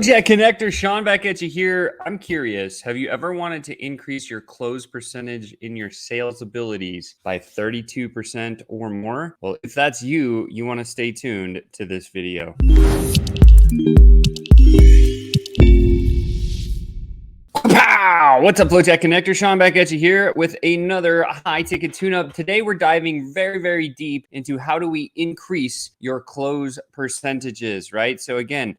Yeah, connector Sean back at you here. I'm curious, have you ever wanted to increase your close percentage in your sales abilities by 32% or more? Well, if that's you, you want to stay tuned to this video. Pow! What's up, FlowChat Connector? Sean back at you here with another high-ticket tune-up. Today, we're diving very, very deep into how do we increase your close percentages, right? So again,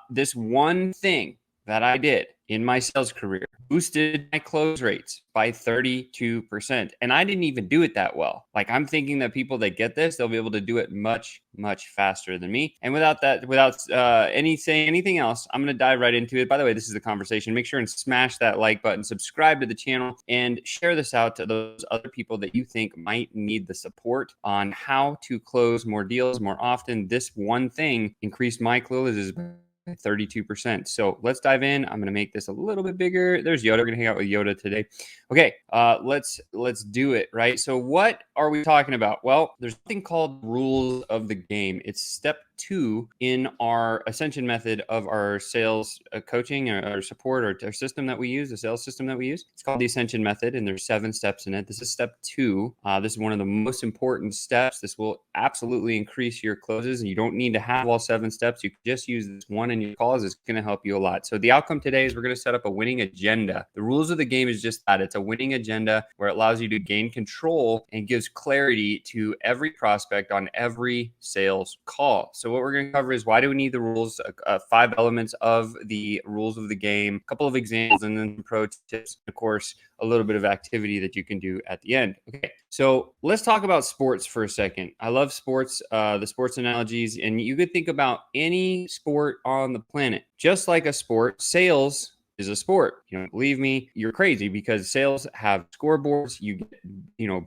this one thing that I did in my sales career boosted my close rates by 32%. And I didn't even do it that well. Like, I'm thinking that people that get this, they'll be able to do it much, much faster than me. And without anything else, I'm going to dive right into it. By the way, this is the conversation. Make sure and smash that like button, subscribe to the channel, and share this out to those other people that you think might need the support on how to close more deals more often. This one thing increased my closes by 32%. So let's dive in. I'm going to make this a little bit bigger. There's Yoda. We're going to hang out with Yoda today. Okay, let's do it, right? So what are we talking about? Well, there's something called rules of the game. It's step 2 in our ascension method of our sales coaching or support or system that we use, the sales system that we use. It's called the ascension method, and there's 7 steps in it. This is step 2. This is one of the most important steps. This will absolutely increase your closes, and you don't need to have all 7 steps. You can just use this one in your calls. It's going to help you a lot. So the outcome today is we're going to set up a winning agenda. The rules of the game is just that. It's a winning agenda where it allows you to gain control and gives clarity to every prospect on every sales call. So what we're going to cover is why do we need the rules, 5 elements of the rules of the game, a couple of examples, and then pro tips, of course, a little bit of activity that you can do at the end. Okay, so let's talk about sports for a second. I love sports, the sports analogies, and you could think about any sport on the planet. Just like a sport, sales is a sport. You don't believe me? You're crazy, because sales have scoreboards. You get,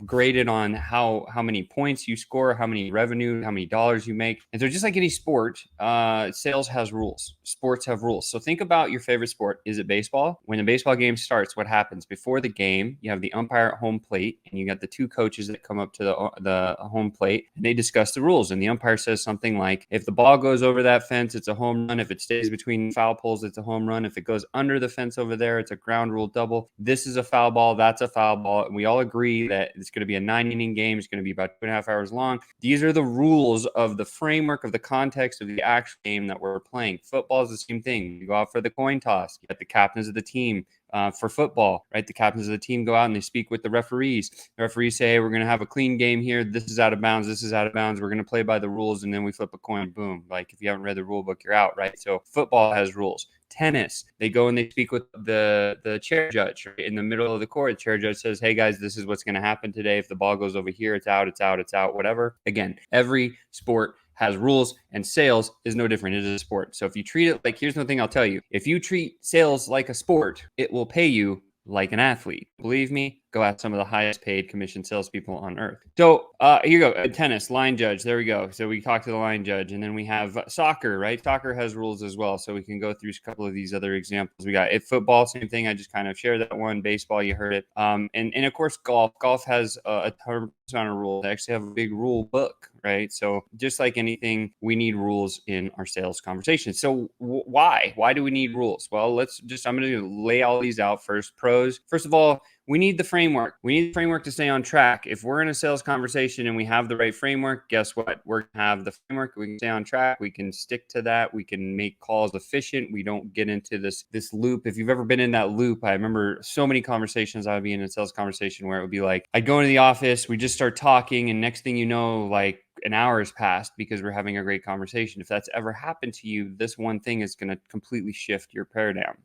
graded on how many points you score, how many revenue, how many dollars you make. And so just like any sport, sales has rules. Sports have rules. So think about your favorite sport. Is it baseball? When the baseball game starts, what happens? Before the game, you have the umpire at home plate, and you got the 2 coaches that come up to the home plate, and they discuss the rules. And the umpire says something like, if the ball goes over that fence, it's a home run. If it stays between foul poles, it's a home run. If it goes under the fence over there, it's a ground rule double. This is a foul ball. That's a foul ball. And we all agree that it's going to be a 9-inning game. It's going to be about 2.5 hours long. These are the rules of the framework of the context of the actual game that we're playing. Football is the same thing. You go out for the coin toss. You got the captains of the team. For football, right? The captains of the team go out and they speak with the referees. The referees say, hey, we're going to have a clean game here. This is out of bounds. This is out of bounds. We're going to play by the rules. And then we flip a coin. Boom. Like, if you haven't read the rule book, you're out, right? So football has rules. Tennis, they go and they speak with the chair judge, right? In the middle of the court. The chair judge says, hey guys, this is what's going to happen today. If the ball goes over here, it's out, it's out, it's out, whatever. Again, every sport has rules, and sales is no different. It is a sport. So if you treat it like, here's one thing I'll tell you. If you treat sales like a sport, it will pay you like an athlete. Believe me, go ask some of the highest paid commission salespeople on earth. So here you go. Tennis, line judge. There we go. So we talk to the line judge, and then we have soccer, right? Soccer has rules as well. So we can go through a couple of these other examples. We got football, same thing. I just kind of shared that one. Baseball, you heard it. And of course, golf. Golf has a ton of rules. They actually have a big rule book, right? So just like anything, we need rules in our sales conversation. So why? Why do we need rules? Well, I'm going to lay all these out first. Pros. First of all, we need the framework. We need the framework to stay on track. If we're in a sales conversation and we have the right framework, guess what? We're going to have the framework. We can stay on track. We can stick to that. We can make calls efficient. We don't get into this loop. If you've ever been in that loop, I remember so many conversations I would be in a sales conversation where it would be like, I'd go into the office, we just start talking, and next thing you know, like, an hour has passed because we're having a great conversation. If that's ever happened to you, this one thing is going to completely shift your paradigm.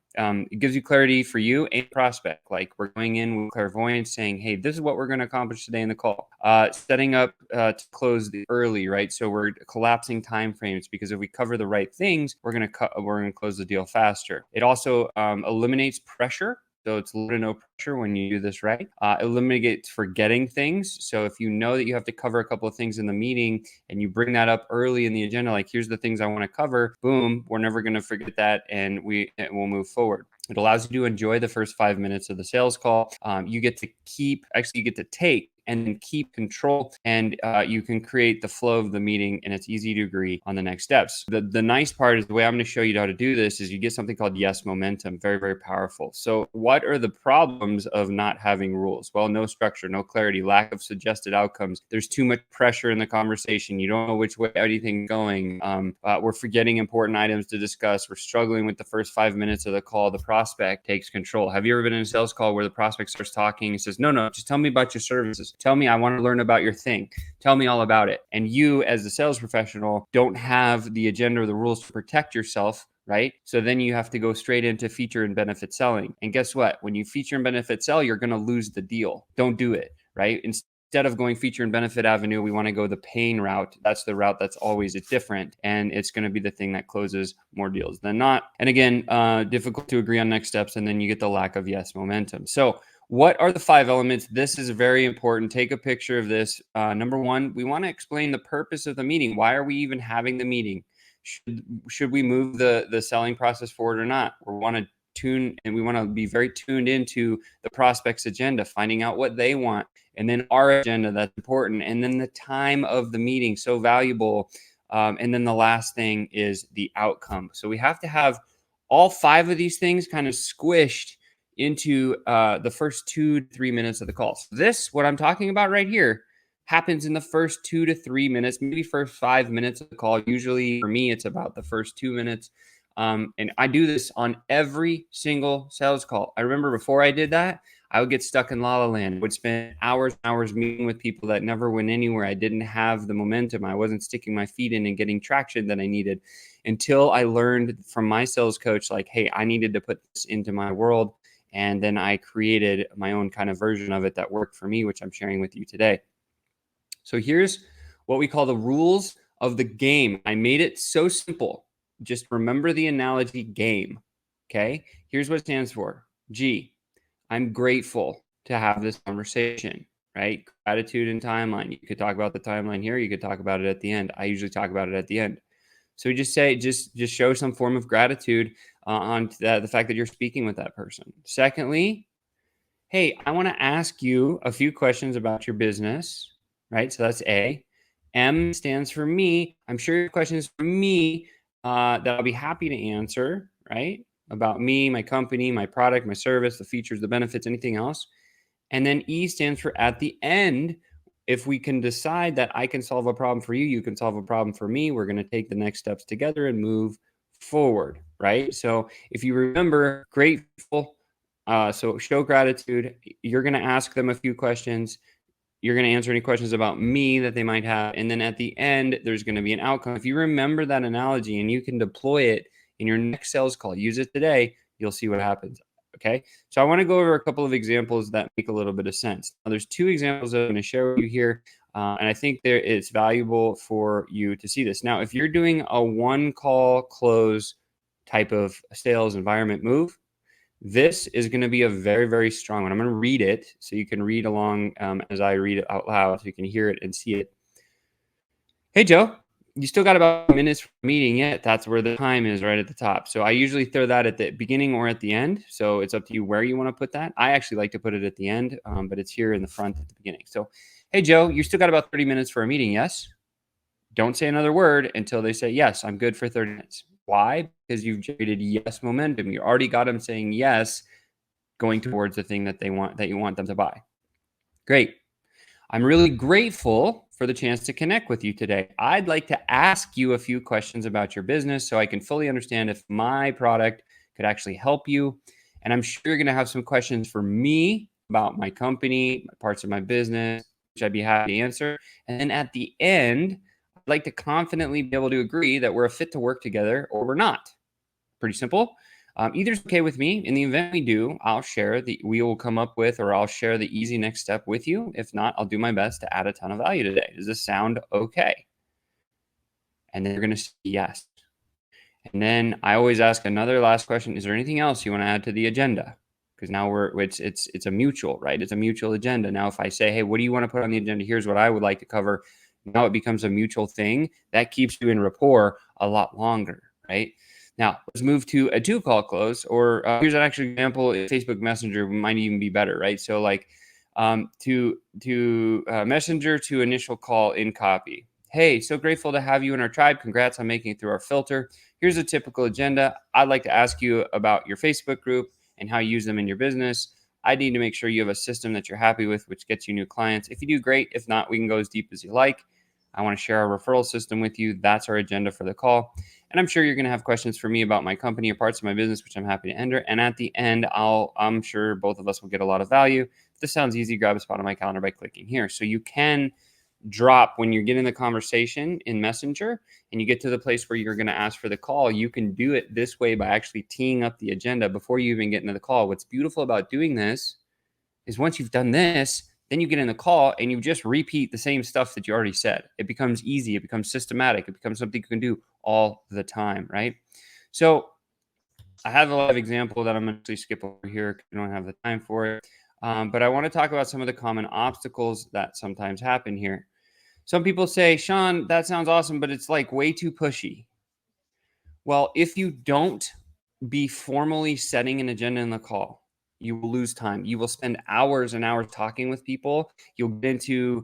It gives you clarity for you and prospect. Like, we're going in with clairvoyance saying, hey, this is what we're going to accomplish today in the call. Setting up to close early, right? So we're collapsing time frames, because if we cover the right things, we're going to close the deal faster. It also eliminates pressure. So it's little to no pressure when you do this right. Eliminates forgetting things. So if you know that you have to cover a couple of things in the meeting and you bring that up early in the agenda, like, here's the things I want to cover, boom, we're never going to forget that, and we'll move forward. It allows you to enjoy the first 5 minutes of the sales call. You get to take and then keep control. And you can create the flow of the meeting, and it's easy to agree on the next steps. The nice part is the way I'm going to show you how to do this is you get something called yes momentum. Very, very powerful. So what are the problems of not having rules? Well, no structure, no clarity, lack of suggested outcomes. There's too much pressure in the conversation. You don't know which way anything's going. We're forgetting important items to discuss. We're struggling with the first 5 minutes of the call. The prospect takes control. Have you ever been in a sales call where the prospect starts talking and says, no, just tell me about your services. Tell me, I want to learn about your thing. Tell me all about it. And you, as the sales professional, don't have the agenda or the rules to protect yourself, right? So then you have to go straight into feature and benefit selling. And guess what? When you feature and benefit sell, you're going to lose the deal. Don't do it, right? Instead of going feature and benefit avenue, we want to go the pain route. That's the route that's always different. And it's going to be the thing that closes more deals than not. And again, difficult to agree on next steps. And then you get the lack of yes momentum. So what are the 5 elements? This is very important. Take a picture of this. Number 1, we want to explain the purpose of the meeting. Why are we even having the meeting? Should we move the selling process forward or not? We want to be very tuned into the prospect's agenda, finding out what they want, and then our agenda, that's important, and then the time of the meeting, so valuable. And then the last thing is the outcome. So we have to have all 5 of these things kind of squished into the first 2 to 3 minutes of the call. So this, what I'm talking about right here, happens in the first 2 to 3 minutes, maybe first 5 minutes of the call. Usually for me, it's about the first 2 minutes. And I do this on every single sales call. I remember before I did that, I would get stuck in la la land. I would spend hours and hours meeting with people that never went anywhere. I didn't have the momentum. I wasn't sticking my feet in and getting traction that I needed until I learned from my sales coach, like, hey, I needed to put this into my world. And then I created my own kind of version of it that worked for me, which I'm sharing with you today. So here's what we call the rules of the game. I made it so simple. Just remember the analogy game. Okay. Here's what it stands for. G. I'm grateful to have this conversation, right? Gratitude and timeline. You could talk about the timeline here. You could talk about it at the end. I usually talk about it at the end. So we just say, just show some form of gratitude on the fact that you're speaking with that person. Secondly, hey, I want to ask you a few questions about your business, right? So that's A. M stands for me. I'm sure your questions for me that I'll be happy to answer, right? About me, my company, my product, my service, the features, the benefits, anything else. And then E stands for at the end. If we can decide that I can solve a problem for you, you can solve a problem for me, we're going to take the next steps together and move forward, right? So if you remember, grateful, so show gratitude. You're going to ask them a few questions. You're going to answer any questions about me that they might have. And then at the end, there's going to be an outcome. If you remember that analogy and you can deploy it in your next sales call, use it today, you'll see what happens. Okay. So I want to go over a couple of examples that make a little bit of sense. Now, there's 2 examples I'm going to share with you here. And I think it's valuable for you to see this. Now, if you're doing a 1-call close type of sales environment move, this is going to be a very, very strong one. I'm going to read it so you can read along as I read it out loud so you can hear it and see it. Hey, Joe, you still got about minutes for the meeting yet? That's where the time is, right at the top. So I usually throw that at the beginning or at the end. So it's up to you where you want to put that. I actually like to put it at the end, but it's here in the front at the beginning. So, hey, Joe, you still got about 30 minutes for a meeting, yes? Don't say another word until they say, yes, I'm good for 30 minutes. Why? Because you've generated yes momentum. You already got them saying yes, going towards the thing that they want, that you want them to buy. Great. I'm really grateful for the chance to connect with you today. I'd like to ask you a few questions about your business so I can fully understand if my product could actually help you. And I'm sure you're going to have some questions for me about my company, parts of my business, which I'd be happy to answer. And then at the end, I'd like to confidently be able to agree that we're a fit to work together or we're not. Pretty simple. Either's okay with me. In the event we do, we will come up with, or I'll share the easy next step with you. If not, I'll do my best to add a ton of value today. Does this sound okay? And then you're going to say yes. And then I always ask another last question. Is there anything else you want to add to the agenda? Because now it's a mutual, right? It's a mutual agenda. Now, if I say, hey, what do you want to put on the agenda? Here's what I would like to cover. Now it becomes a mutual thing that keeps you in rapport a lot longer, right? Now, let's move to a 2-call close, or here's an actual example. Facebook Messenger might even be better, right? So like To messenger to initial call in copy. Hey, so grateful to have you in our tribe. Congrats on making it through our filter. Here's a typical agenda. I'd like to ask you about your Facebook group and how you use them in your business. I need to make sure you have a system that you're happy with, which gets you new clients. If you do, great. If not, we can go as deep as you like. I want to share our referral system with you. That's our agenda for the call. And I'm sure you're going to have questions for me about my company or parts of my business, which I'm happy to enter. And at the end, I'm sure both of us will get a lot of value. If this sounds easy, grab a spot on my calendar by clicking here. So you can drop when you're getting the conversation in Messenger and you get to the place where you're going to ask for the call. You can do it this way by actually teeing up the agenda before you even get into the call. What's beautiful about doing this is once you've done this, then you get in the call and you just repeat the same stuff that you already said. It becomes easy. It becomes systematic. It becomes something you can do all the time, right? So I have a live example that I'm going to actually skip over here because I don't have the time for it. But I want to talk about some of the common obstacles that sometimes happen here. Some people say, Sean, that sounds awesome, but it's like way too pushy. Well, if you don't be formally setting an agenda in the call, you will lose time. You will spend hours and hours talking with people. You'll get into,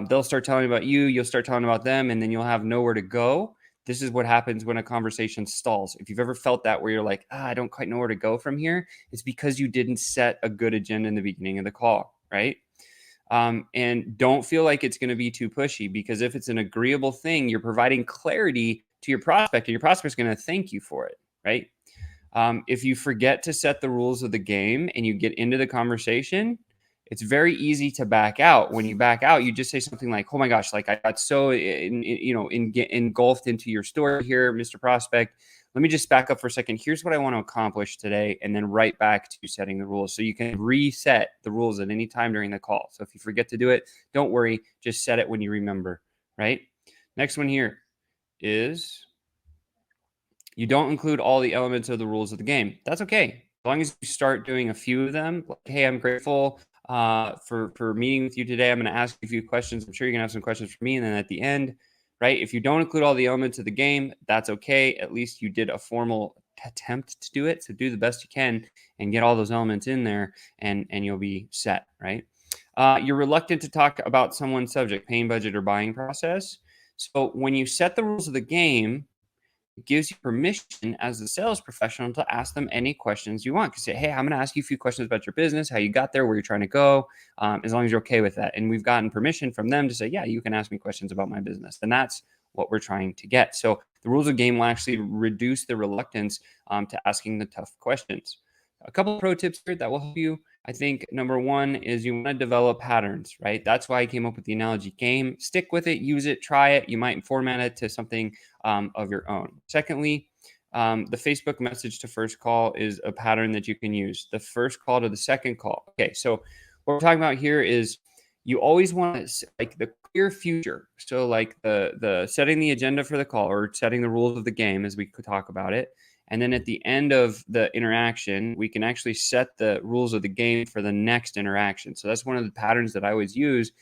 they'll start telling about you, you'll start telling about them, and then you'll have nowhere to go. This is what happens when a conversation stalls. If you've ever felt that where you're like, I don't quite know where to go from here, it's because you didn't set a good agenda in the beginning of the call, right? And don't feel like it's going to be too pushy, because if it's an agreeable thing, you're providing clarity to your prospect and your prospect's going to thank you for it, right? If you forget to set the rules of the game and you get into the conversation, it's very easy to back out. When you back out, you just say something like, oh my gosh, like I got so engulfed into your story here, Mr. Prospect. Let me just back up for a second. Here's what I want to accomplish today, and then right back to setting the rules. So you can reset the rules at any time during the call. So if you forget to do it, don't worry. Just set it when you remember, right? Next one here is you don't include all the elements of the rules of the game. That's okay. As long as you start doing a few of them. Like, hey, I'm grateful for meeting with you today. I'm going to ask you a few questions. I'm sure you're going to have some questions for me. And then at the end, right, if you don't include all the elements of the game, that's okay. At least you did a formal attempt to do it. So do the best you can and get all those elements in there, and you'll be set, right? You're reluctant to talk about someone's subject, paying budget, or buying process. So when you set the rules of the game, it gives you permission as a sales professional to ask them any questions you want. You can say, hey, I'm going to ask you a few questions about your business, how you got there, where you're trying to go, as long as you're okay with that. And we've gotten permission from them to say, yeah, you can ask me questions about my business. And that's what we're trying to get. So the rules of game will actually reduce the reluctance to asking the tough questions. A couple of pro tips here that will help you. I think number one is you want to develop patterns, right? That's why I came up with the analogy game. Stick with it, use it, try it. You might format it to something of your own. Secondly, the Facebook message to first call is a pattern that you can use. The first call to the second call. Okay, so what we're talking about here is you always want to, like, the clear future. So like the setting the agenda for the call, or setting the rules of the game as we could talk about it. And then at the end of the interaction, we can actually set the rules of the game for the next interaction. So that's one of the patterns that I always use.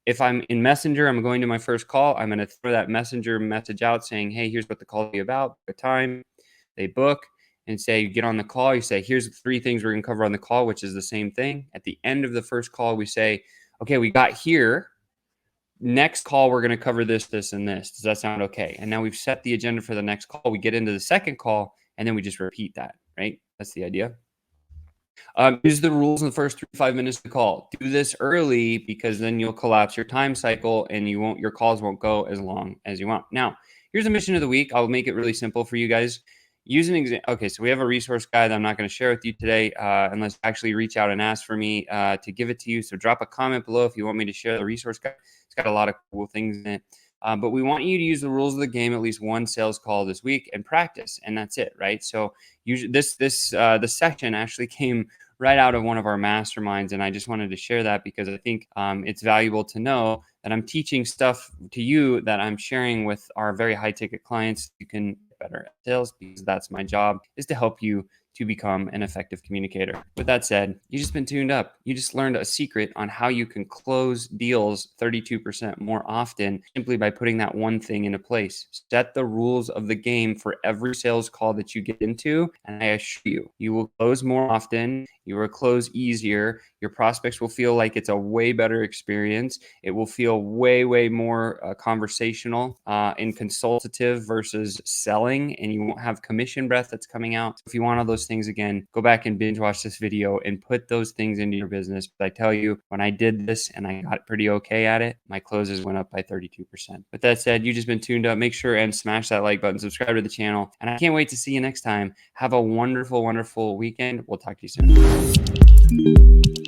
If I'm in Messenger, I'm going to my first call, I'm going to throw that Messenger message out saying, hey, here's what the call will be about, the time, they book, and say, you get on the call, you say, here's the 3 things we're going to cover on the call, which is the same thing. At the end of the first call, we say, okay, we got here. Next call, we're going to cover this, this, and this. Does that sound okay? And now we've set the agenda for the next call. We get into the second call, and then we just repeat that, right? That's the idea. Use the rules in the first 3 to 5 minutes of the call. Do this early, because then you'll collapse your time cycle and your calls won't go as long as you want. Now, here's the mission of the week. I'll make it really simple for you guys. Use an example. Okay, so we have a resource guide that I'm not going to share with you today unless you actually reach out and ask for me to give it to you. So drop a comment below if you want me to share the resource guide. It's got a lot of cool things in it. But we want you to use the rules of the game at least one sales call this week and practice, and that's it, right? So usually the section actually came right out of one of our masterminds, and I just wanted to share that because I think it's valuable to know that I'm teaching stuff to you that I'm sharing with our very high ticket clients. You can get better at sales, because that's my job, is to help you to become an effective communicator. With that said, you just been tuned up. You just learned a secret on how you can close deals 32% more often simply by putting that one thing into place. Set the rules of the game for every sales call that you get into, and I assure you, you will close more often, you will close easier, your prospects will feel like it's a way better experience. It will feel way more conversational and consultative versus selling, and you won't have commission breath that's coming out. If you want all those things, again, go back and binge watch this video and put those things into your business. But I tell you, when I did this and I got pretty okay at it, my closes went up by 32%. With that said, you've just been tuned up. Make sure and smash that like button, subscribe to the channel, and I can't wait to see you next time. Have a wonderful weekend. We'll talk to you soon.